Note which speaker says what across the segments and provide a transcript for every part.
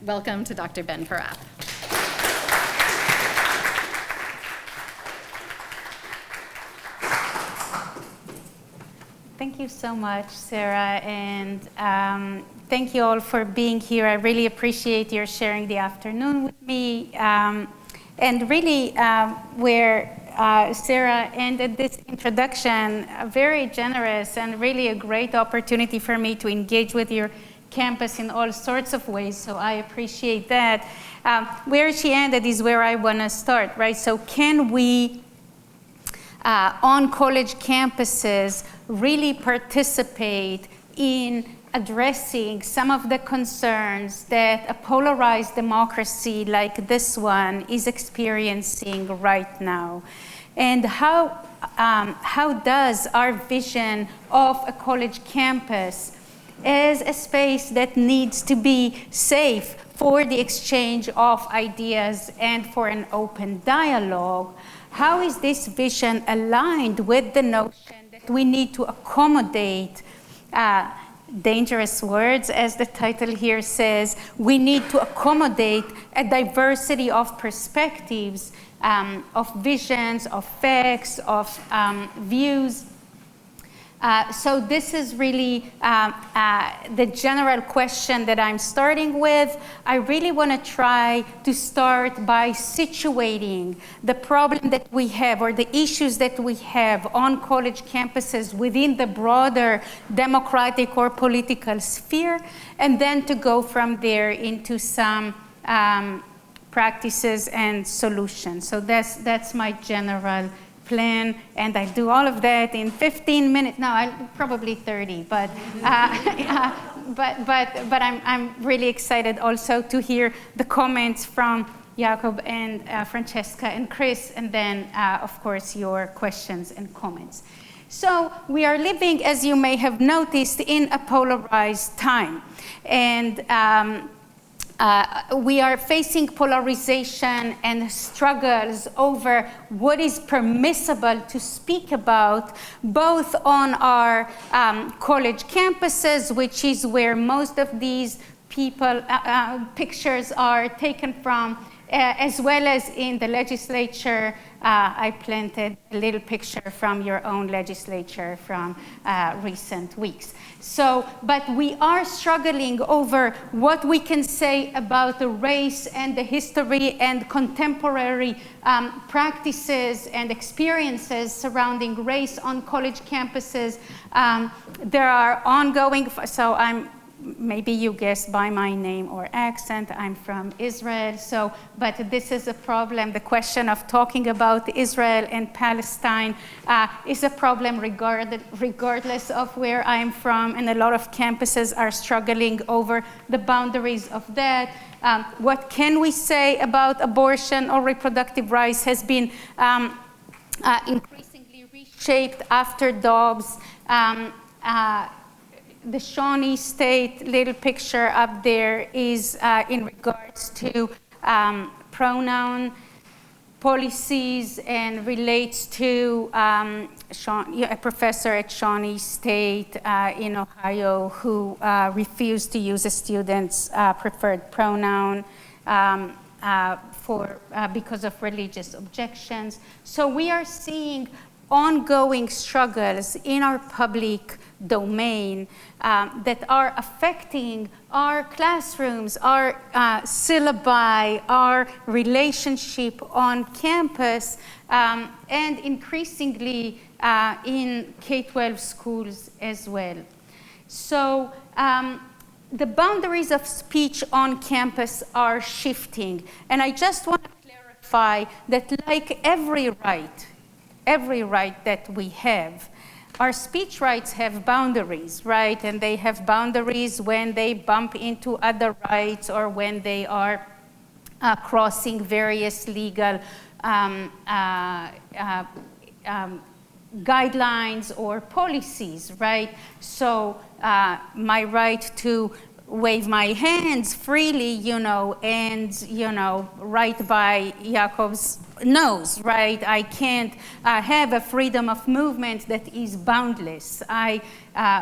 Speaker 1: Welcome to Dr. Ben-Porath.
Speaker 2: Thank you so much, Sarah, and thank you all for being here. I really appreciate your sharing the afternoon with me. And really, where Sarah ended this introduction, very generous and really a great opportunity for me to engage with your campus in all sorts of ways, so I appreciate that. Where she ended is where I want to start, right? So can we, on college campuses, really participate in addressing some of the concerns that a polarized democracy like this one is experiencing right now? And how does our vision of a college campus as a space that needs to be safe for the exchange of ideas and for an open dialogue, how is this vision aligned with the notion that we need to accommodate dangerous words, as the title here says? We need to accommodate a diversity of perspectives, of visions, of facts, of views. So this is really the general question that I'm starting with. I really want to try to start by situating the problem that we have, or the issues that we have on college campuses within the broader democratic or political sphere, and then to go from there into some practices and solutions. So that's my general plan, and I do all of that in 15 minutes. No, probably 30, but I'm really excited also to hear the comments from Jakob and Francesca and Chris, and then of course your questions and comments. So we are living, as you may have noticed, in a polarized time, and we are facing polarization and struggles over what is permissible to speak about, both on our college campuses, which is where most of these pictures are taken from, as well as in the legislature. I planted a little picture from your own legislature from recent weeks. So, but we are struggling over what we can say about the race and the history and contemporary practices and experiences surrounding race on college campuses. There are ongoing, so maybe you guessed by my name or accent, I'm from Israel. So, but this is a problem. The question of talking about Israel and Palestine is a problem regardless of where I'm from, and a lot of campuses are struggling over the boundaries of that. What can we say about abortion or reproductive rights has been increasingly reshaped after Dobbs. The Shawnee State little picture up there is in regards to pronoun policies, and relates to a professor at Shawnee State in Ohio who refused to use a student's preferred pronoun because of religious objections. So we are seeing ongoing struggles in our public domain that are affecting our classrooms, our syllabi, our relationship on campus, and increasingly in K-12 schools as well. So the boundaries of speech on campus are shifting. And I just want to clarify that, like every right that we have, our speech rights have boundaries, right? And they have boundaries when they bump into other rights, or when they are crossing various legal guidelines or policies, right? So my right to wave my hands freely, and, right by Jacob's nose, right? I can't have a freedom of movement that is boundless. I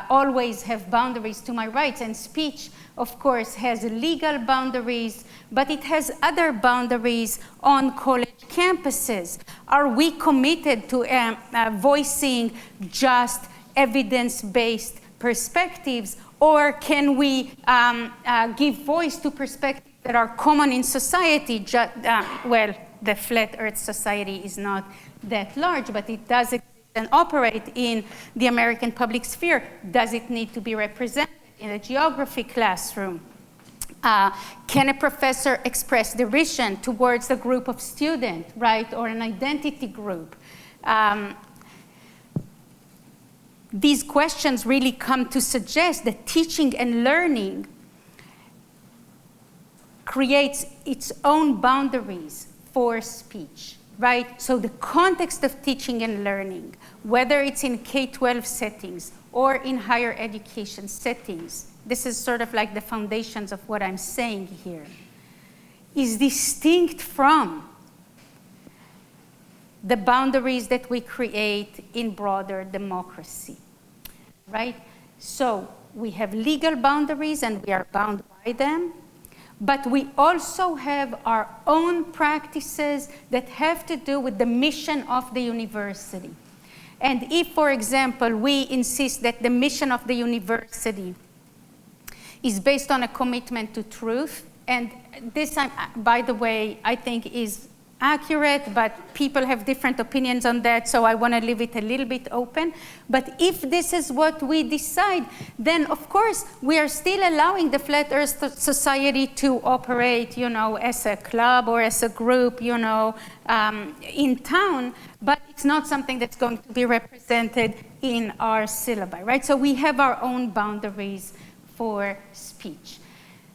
Speaker 2: always have boundaries to my rights, and speech, of course, has legal boundaries, but it has other boundaries on college campuses. Are we committed to voicing just evidence-based perspectives, or can we give voice to perspectives that are common in society? Well, the Flat Earth Society is not that large, but it does exist and operate in the American public sphere. Does it need to be represented in a geography classroom? Can a professor express derision towards a group of students, right, or an identity group? These questions really come to suggest that teaching and learning creates its own boundaries for speech, right? So the context of teaching and learning, whether it's in K-12 settings or in higher education settings, this is sort of like the foundations of what I'm saying here, is distinct from the boundaries that we create in broader democracy, right? So we have legal boundaries and we are bound by them, but we also have our own practices that have to do with the mission of the university. And if, for example, we insist that the mission of the university is based on a commitment to truth, and this, by the way, I think is accurate, but people have different opinions on that, so I want to leave it a little bit open. But if this is what we decide, then of course we are still allowing the Flat Earth Society to operate, as a club or as a group, in town, but it's not something that's going to be represented in our syllabi, right? So we have our own boundaries for speech.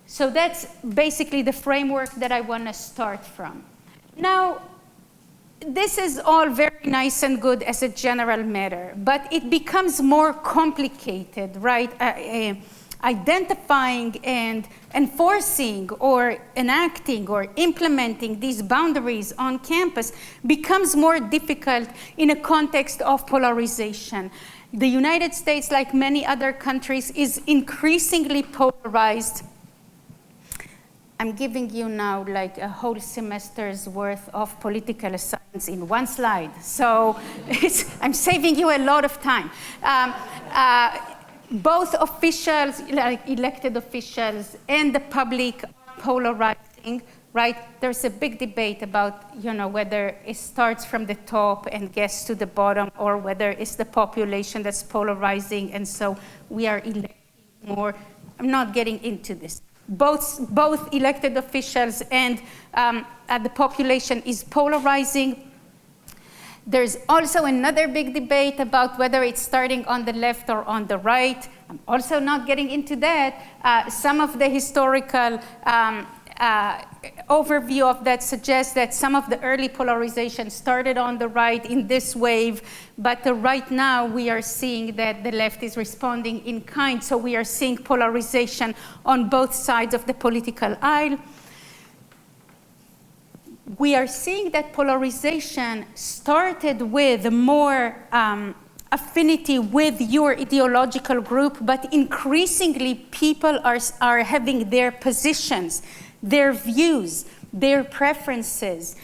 Speaker 2: So that's basically the framework that I want to start from. Now, this is all very nice and good as a general matter, but it becomes more complicated, right? Identifying and enforcing or enacting or implementing these boundaries on campus becomes more difficult in a context of polarization. The United States, like many other countries, is increasingly polarized. I'm giving you now like a whole semester's worth of political science in one slide. So I'm saving you a lot of time. Both officials, like elected officials, and the public are polarizing, right? There's a big debate about, whether it starts from the top and gets to the bottom, or whether it's the population that's polarizing, and so we are electing more. I'm not getting into this. Both elected officials and the population is polarizing. There's also another big debate about whether it's starting on the left or on the right. I'm also not getting into that. Some of the historical overview of that suggests that some of the early polarization started on the right in this wave, but right now we are seeing that the left is responding in kind, so we are seeing polarization on both sides of the political aisle. We are seeing that polarization started with more affinity with your ideological group, but increasingly people are having their positions, their views, their preferences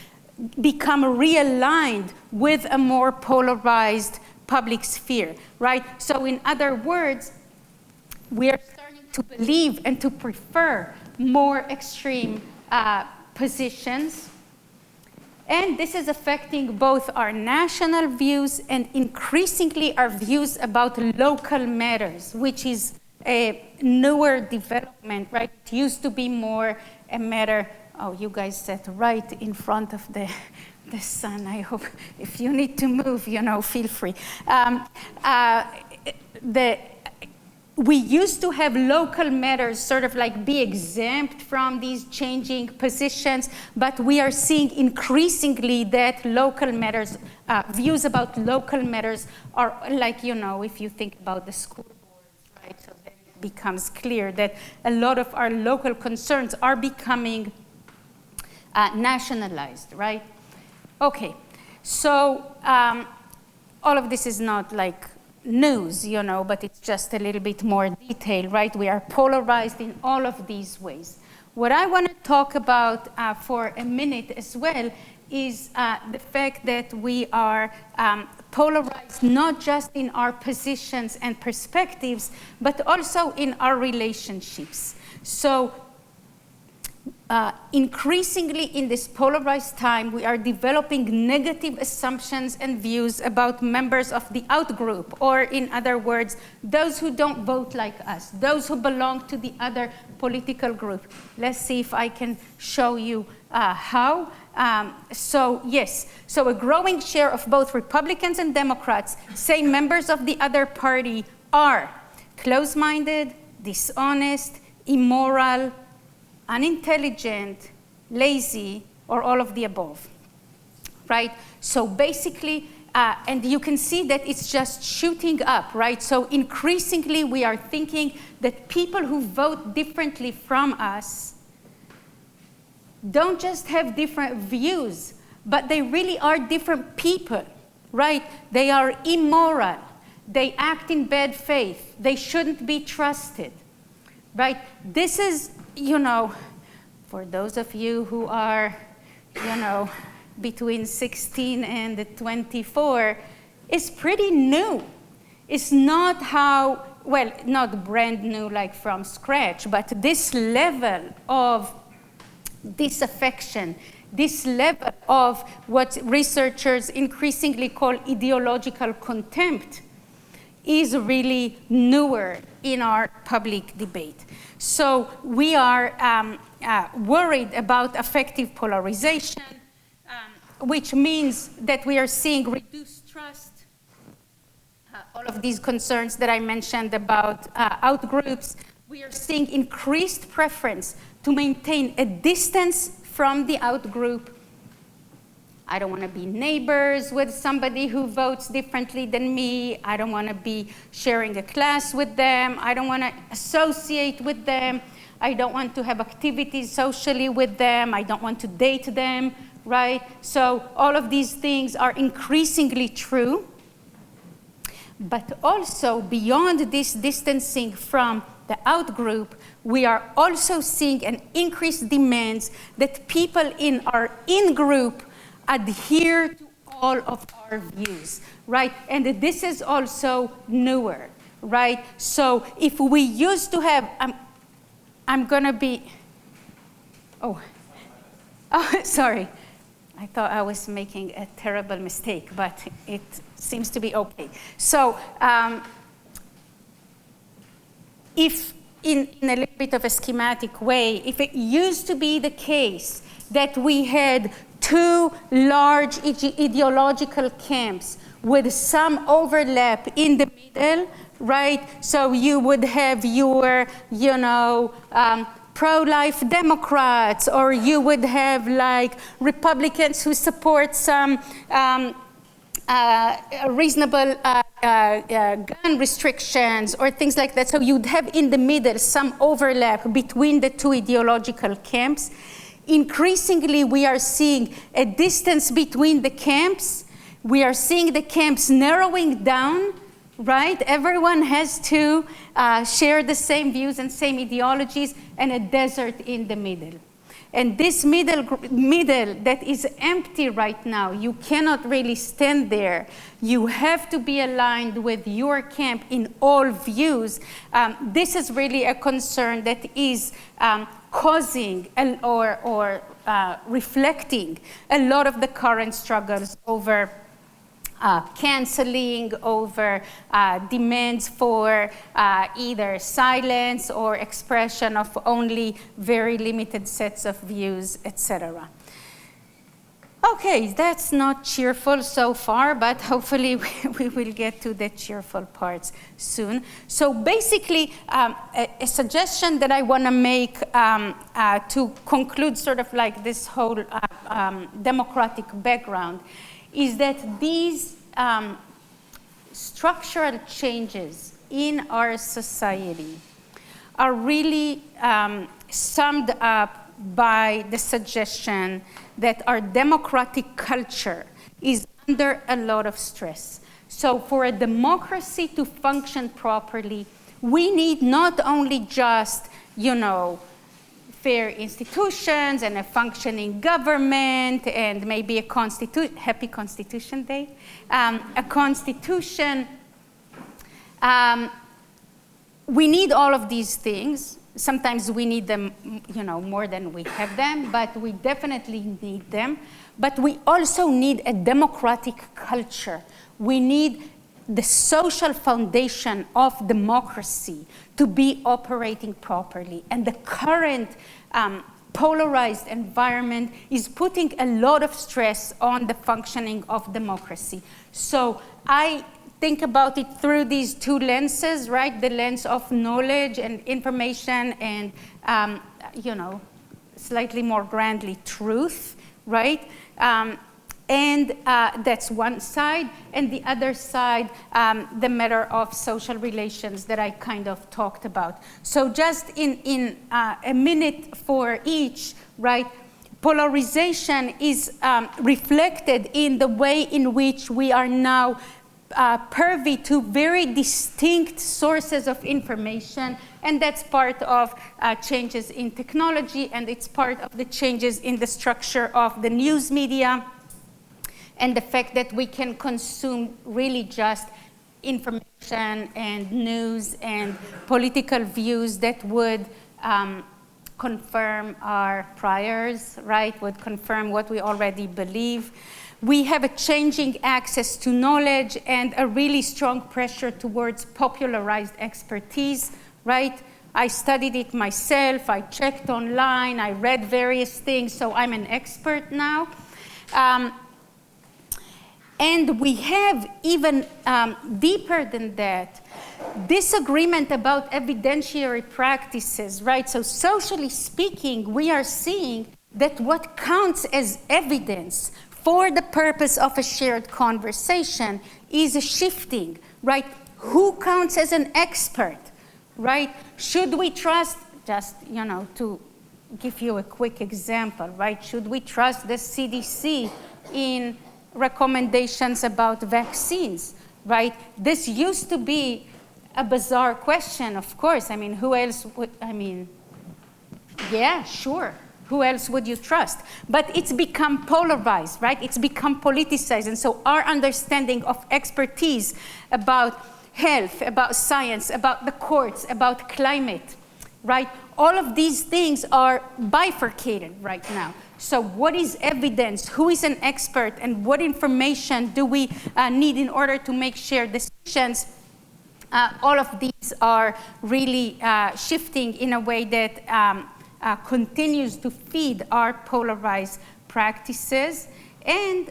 Speaker 2: become realigned with a more polarized public sphere, right? So in other words, we are starting to believe and to prefer more extreme positions. And this is affecting both our national views and increasingly our views about local matters, which is a newer development, right? It used to be more a matter, oh, you guys sat right in front of the sun. I hope if you need to move, feel free. We used to have local matters sort of like be exempt from these changing positions, but we are seeing increasingly that local matters, views about local matters are like, if you think about the school boards, right? So becomes clear that a lot of our local concerns are becoming nationalized, right? Okay, so all of this is not like news, you know, but it's just a little bit more detail, right? We are polarized in all of these ways. What I want to talk about for a minute as well is the fact that we are polarized not just in our positions and perspectives, but also in our relationships. So increasingly in this polarized time, we are developing negative assumptions and views about members of the outgroup, or in other words, those who don't vote like us, those who belong to the other political group. Let's see if I can show you how. So a growing share of both Republicans and Democrats say members of the other party are close-minded, dishonest, immoral, unintelligent, lazy, or all of the above, right? So basically, and you can see that it's just shooting up, right? So increasingly, we are thinking that people who vote differently from us don't just have different views, but they really are different people, right? They are immoral. They act in bad faith. They shouldn't be trusted, right? This is, you know, for those of you who are, you know, between 16 and 24, is pretty new. It's not how, well, not brand new like from scratch, but this level of disaffection, this level of what researchers increasingly call ideological contempt is really newer in our public debate. So we are worried about affective polarization, which means that we are seeing reduced trust, all of these concerns that I mentioned about outgroups. We are seeing increased preference to maintain a distance from the outgroup. I don't want to be neighbors with somebody who votes differently than me. I don't want to be sharing a class with them. I don't want to associate with them. I don't want to have activities socially with them. I don't want to date them, right? So all of these things are increasingly true. But also beyond this distancing from the outgroup, we are also seeing an increased demands that people in our in-group adhere to all of our views, right? And this is also newer, right? So if we used to have, I'm gonna be, oh, sorry. I thought I was making a terrible mistake, but it seems to be okay. So if in a little bit of a schematic way, if it used to be the case that we had two large ideological camps with some overlap in the middle, right? So you would have your, you know, pro-life Democrats, or you would have like Republicans who support some reasonable gun restrictions or things like that. So you'd have in the middle some overlap between the two ideological camps. Increasingly, we are seeing a distance between the camps. We are seeing the camps narrowing down, right? Everyone has to share the same views and same ideologies, and a desert in the middle. And this middle that is empty right now, you cannot really stand there. You have to be aligned with your camp in all views. This is really a concern that is causing or reflecting a lot of the current struggles over canceling, over demands for either silence or expression of only very limited sets of views, etc. Okay, that's not cheerful so far, but hopefully we will get to the cheerful parts soon. So basically, a suggestion that I want to make to conclude sort of like this whole democratic background is that these structural changes in our society are really summed up by the suggestion that our democratic culture is under a lot of stress. So for a democracy to function properly, we need not only just, fair institutions and a functioning government and maybe a happy Constitution Day, a constitution. We need all of these things. Sometimes we need them, more than we have them, but we definitely need them. But we also need a democratic culture. We need the social foundation of democracy to be operating properly. And the current polarized environment is putting a lot of stress on the functioning of democracy. So I think about it through these two lenses, right? The lens of knowledge and information and, slightly more grandly, truth, right? And that's one side. And the other side, the matter of social relations that I kind of talked about. So just in a minute for each, right? Polarization is reflected in the way in which we are now privy to very distinct sources of information, and that's part of changes in technology, and it's part of the changes in the structure of the news media, and the fact that we can consume really just information and news and political views that would confirm our priors, right, would confirm what we already believe. We have a changing access to knowledge and a really strong pressure towards popularized expertise, right? I studied it myself, I checked online, I read various things, so I'm an expert now. And we have even deeper than that, disagreement about evidentiary practices, right? So socially speaking, we are seeing that what counts as evidence for the purpose of a shared conversation is shifting, right? Who counts as an expert, right? Should we trust, just, to give you a quick example, right? Should we trust the CDC in recommendations about vaccines, right? This used to be a bizarre question, of course. I mean, who else would, yeah, sure. Who else would you trust? But it's become polarized, right? It's become politicized. And so our understanding of expertise about health, about science, about the courts, about climate, right? All of these things are bifurcated right now. So what is evidence? Who is an expert? And what information do we need in order to make shared decisions? All of these are really shifting in a way that continues to feed our polarized practices. And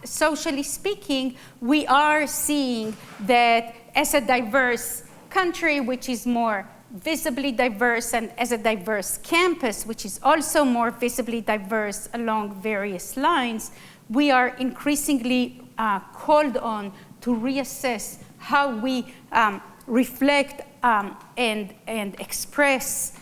Speaker 2: socially speaking, we are seeing that as a diverse country, which is more visibly diverse, and as a diverse campus, which is also more visibly diverse along various lines, we are increasingly called on to reassess how we reflect and express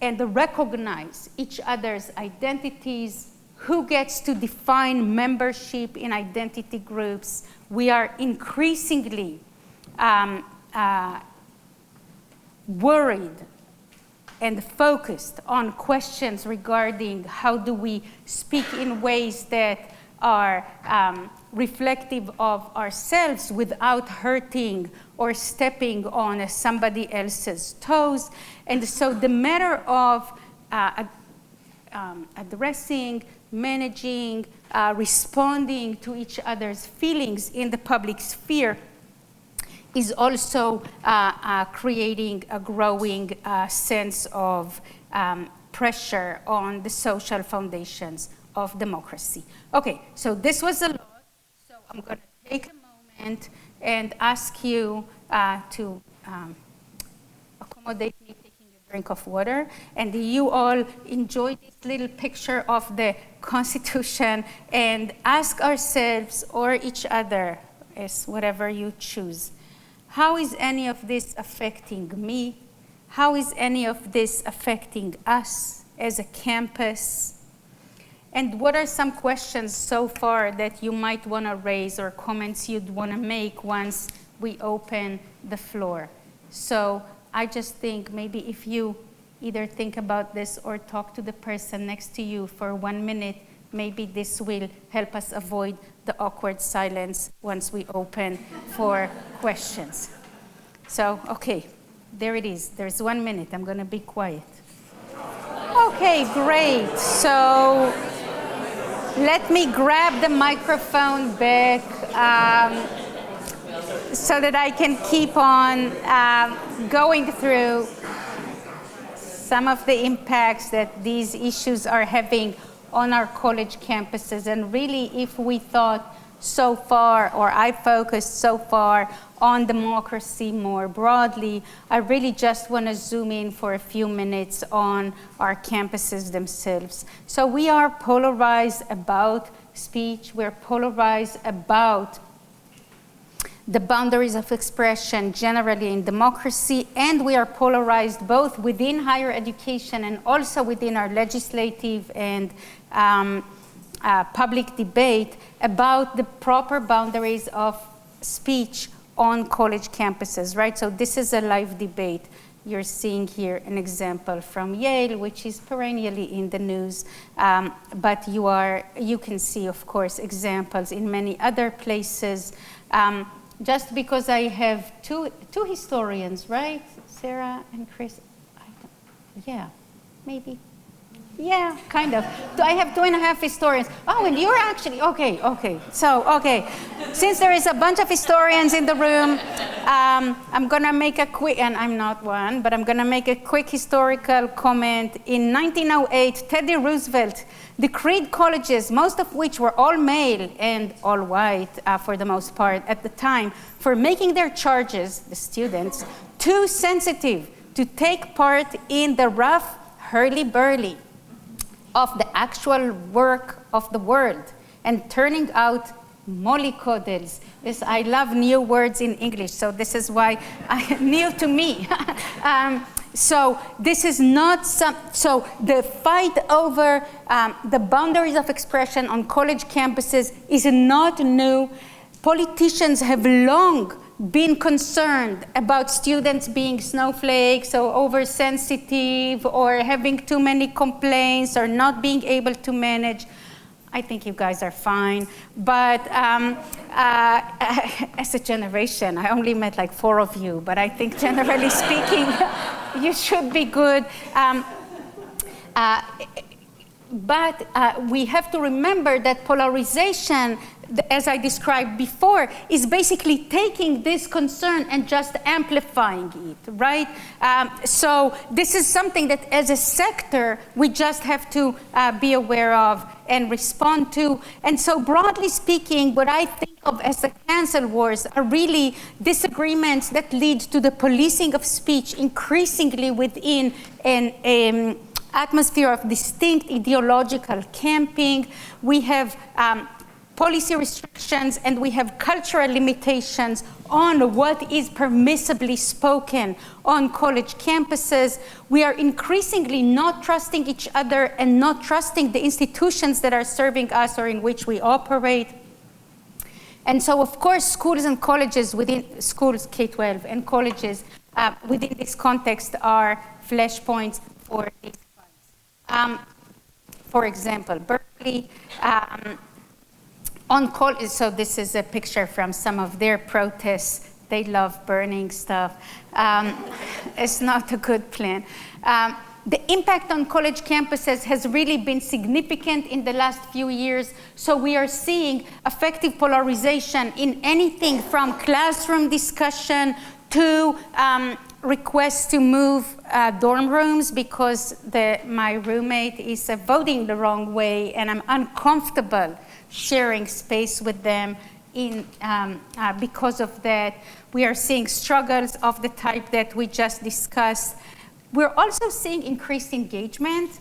Speaker 2: and recognize each other's identities, who gets to define membership in identity groups. We are increasingly worried and focused on questions regarding how do we speak in ways that are reflective of ourselves without hurting or stepping on somebody else's toes. And so the matter of addressing, managing, responding to each other's feelings in the public sphere is also creating a growing sense of pressure on the social foundations of democracy. Okay, so this was a lot. So I'm going to take a moment and ask you to accommodate me taking a drink of water. And you all enjoy this little picture of the Constitution and ask ourselves or each other, as whatever you choose, how is any of this affecting me? How is any of this affecting us as a campus? And what are some questions so far that you might want to raise or comments you'd want to make once we open the floor? So I just think maybe if you either think about this or talk to the person next to you for 1 minute, maybe this will help us avoid the awkward silence once we open for questions. So, okay, there it is. There's 1 minute. I'm going to be quiet. Okay, great. So let me grab the microphone back so that I can keep on going through some of the impacts that these issues are having on our college campuses. And really, if we thought so far, or I focused so far on democracy more broadly, I really just want to zoom in for a few minutes on our campuses themselves. So we are polarized about speech. We're polarized about the boundaries of expression generally in democracy, and we are polarized both within higher education and also within our legislative and public debate about the proper boundaries of speech on college campuses, right? So this is a live debate. You're seeing here an example from Yale, which is perennially in the news, but you can see, of course, examples in many other places. Just because I have two historians, right? Sarah and Chris. Yeah, maybe. Yeah, kind of. I have 2.5 historians. Oh, and you're actually, okay. So, okay. Since there is a bunch of historians in the room, I'm going to make a quick, and I'm not one, but I'm going to make a quick historical comment. In 1908, Teddy Roosevelt decreed colleges, most of which were all male and all white for the most part at the time, for making their charges, the students, too sensitive to take part in the rough hurly-burly of the actual work of the world and turning out mollycoddles. I love new words in English, so this is why new to me. So this is not so the fight over the boundaries of expression on college campuses is not new. Politicians have long been concerned about students being snowflakes or oversensitive or having too many complaints or not being able to manage. I think you guys are fine, but as a generation, I only met like 4 of you, but I think generally speaking, you should be good. But we have to remember that polarization, as I described before, is basically taking this concern and just amplifying it, right? So this is something that as a sector, we just have to be aware of and respond to. And so broadly speaking, what I think of as the cancel wars are really disagreements that lead to the policing of speech increasingly within an atmosphere of distinct ideological camping. We have policy restrictions and we have cultural limitations on what is permissibly spoken on college campuses. We are increasingly not trusting each other and not trusting the institutions that are serving us or in which we operate. And so, of course, schools and colleges within schools, K-12, and colleges within this context are flashpoints for these fights. For example, Berkeley, so this is a picture from some of their protests. They love burning stuff. It's not a good plan. The impact on college campuses has really been significant in the last few years. So we are seeing effective polarization in anything from classroom discussion to requests to move dorm rooms because my roommate is voting the wrong way and I'm uncomfortable sharing space with them because of that. We are seeing struggles of the type that we just discussed. We're also seeing increased engagement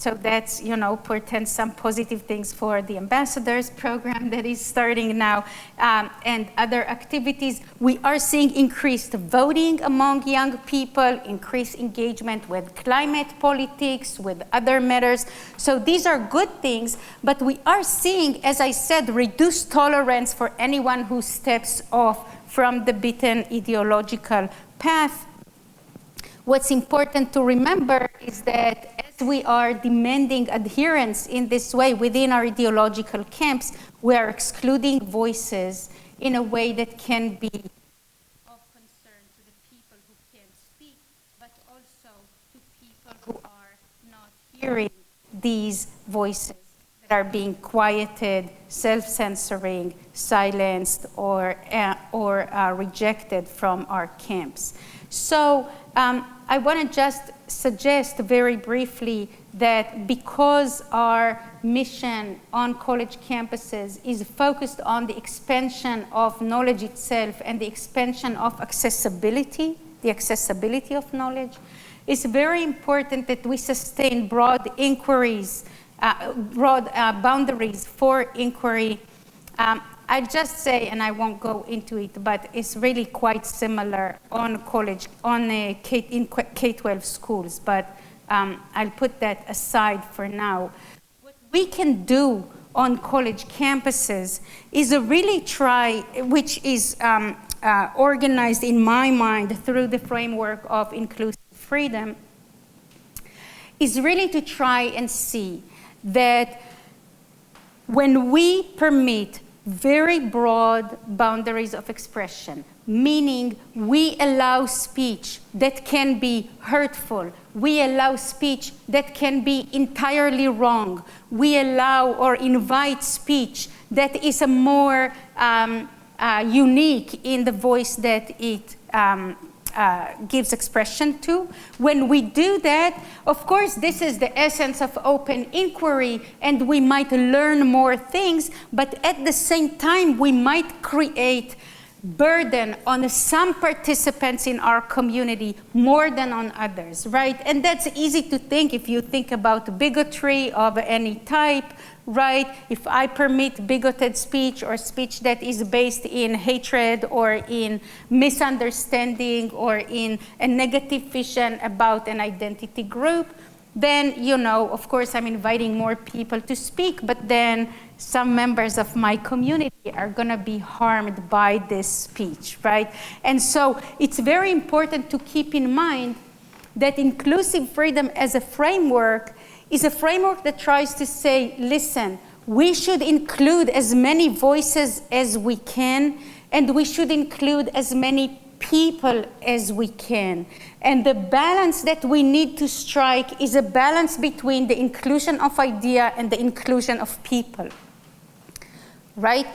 Speaker 2: So that's, portends some positive things for the ambassadors program that is starting now, and other activities. We are seeing increased voting among young people, increased engagement with climate politics, with other matters. So these are good things, but we are seeing, as I said, reduced tolerance for anyone who steps off from the beaten ideological path. What's important to remember is that as we are demanding adherence in this way within our ideological camps, we are excluding voices in a way that can be of concern to the people who can speak, but also to people who are not hearing these voices that are being quieted, self-censoring, silenced, or rejected from our camps. So I want to just suggest very briefly that because our mission on college campuses is focused on the expansion of knowledge itself and the expansion of accessibility, the accessibility of knowledge, it's very important that we sustain broad inquiries, broad boundaries for inquiry. I just say, and I won't go into it, but it's really quite similar on college, in K-12 schools, but I'll put that aside for now. What we can do on college campuses is really try, which is organized in my mind through the framework of inclusive freedom, is really to try and see that when we permit very broad boundaries of expression, meaning we allow speech that can be hurtful, we allow speech that can be entirely wrong, we allow or invite speech that is a more unique in the voice that it gives expression to. When we do that, of course, this is the essence of open inquiry, and we might learn more things, but at the same time, we might create burden on some participants in our community more than on others, right? And that's easy to think if you think about bigotry of any type, right? If I permit bigoted speech or speech that is based in hatred or in misunderstanding or in a negative vision about an identity group, then, of course, I'm inviting more people to speak, but then some members of my community are going to be harmed by this speech, right? And so it's very important to keep in mind that inclusive freedom as a framework is a framework that tries to say, listen, we should include as many voices as we can, and we should include as many people as we can. And the balance that we need to strike is a balance between the inclusion of idea and the inclusion of people, right?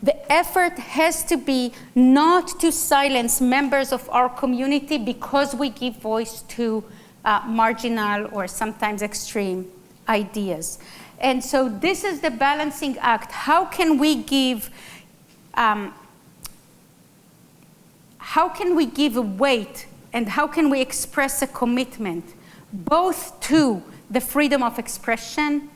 Speaker 2: The effort has to be not to silence members of our community because we give voice to marginal or sometimes extreme ideas. And so this is the balancing act. How can we give a weight and how can we express a commitment both to the freedom of expression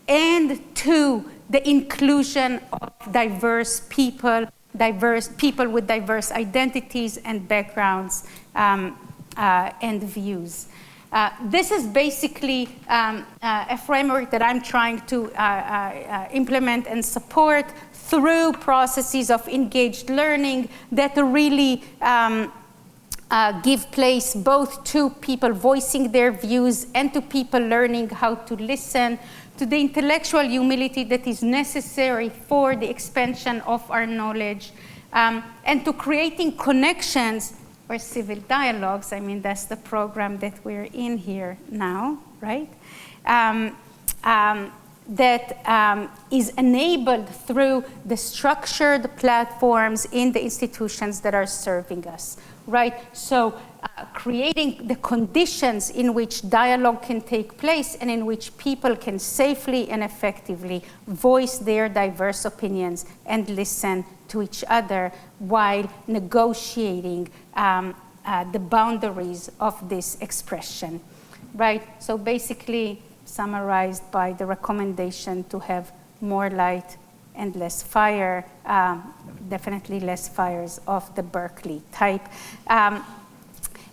Speaker 2: and to the inclusion of diverse people with diverse identities and backgrounds and views. This is basically a framework that I'm trying to implement and support through processes of engaged learning that really give place both to people voicing their views and to people learning how to listen, to the intellectual humility that is necessary for the expansion of our knowledge, and to creating connections or civil dialogues. I mean, that's the program that we're in here now, right? That is enabled through the structured platforms in the institutions that are serving us, right? So creating the conditions in which dialogue can take place and in which people can safely and effectively voice their diverse opinions and listen to each other while negotiating the boundaries of this expression, right? So basically, summarized by the recommendation to have more light and less fire, definitely less fires of the Berkeley type.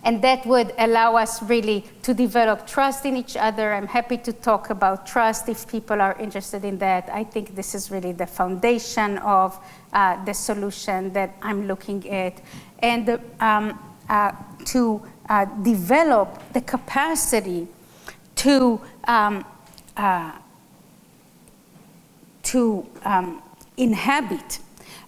Speaker 2: And that would allow us really to develop trust in each other. I'm happy to talk about trust if people are interested in that. I think this is really the foundation of the solution that I'm looking at. And to develop the capacity to inhabit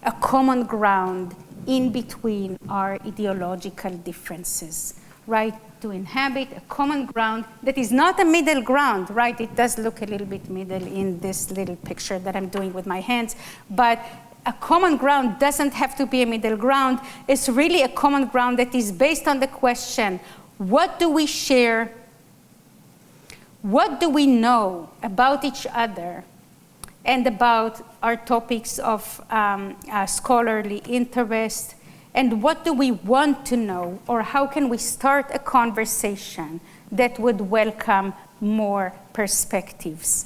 Speaker 2: a common ground in between our ideological differences, right? To inhabit a common ground that is not a middle ground, right? It does look a little bit middle in this little picture that I'm doing with my hands, but a common ground doesn't have to be a middle ground. It's really a common ground that is based on the question, what do we share? What do we know about each other and about our topics of scholarly interest? And what do we want to know? Or how can we start a conversation that would welcome more perspectives?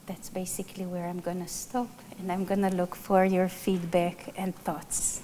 Speaker 2: That's basically where I'm going to stop. And I'm going to look for your feedback and thoughts.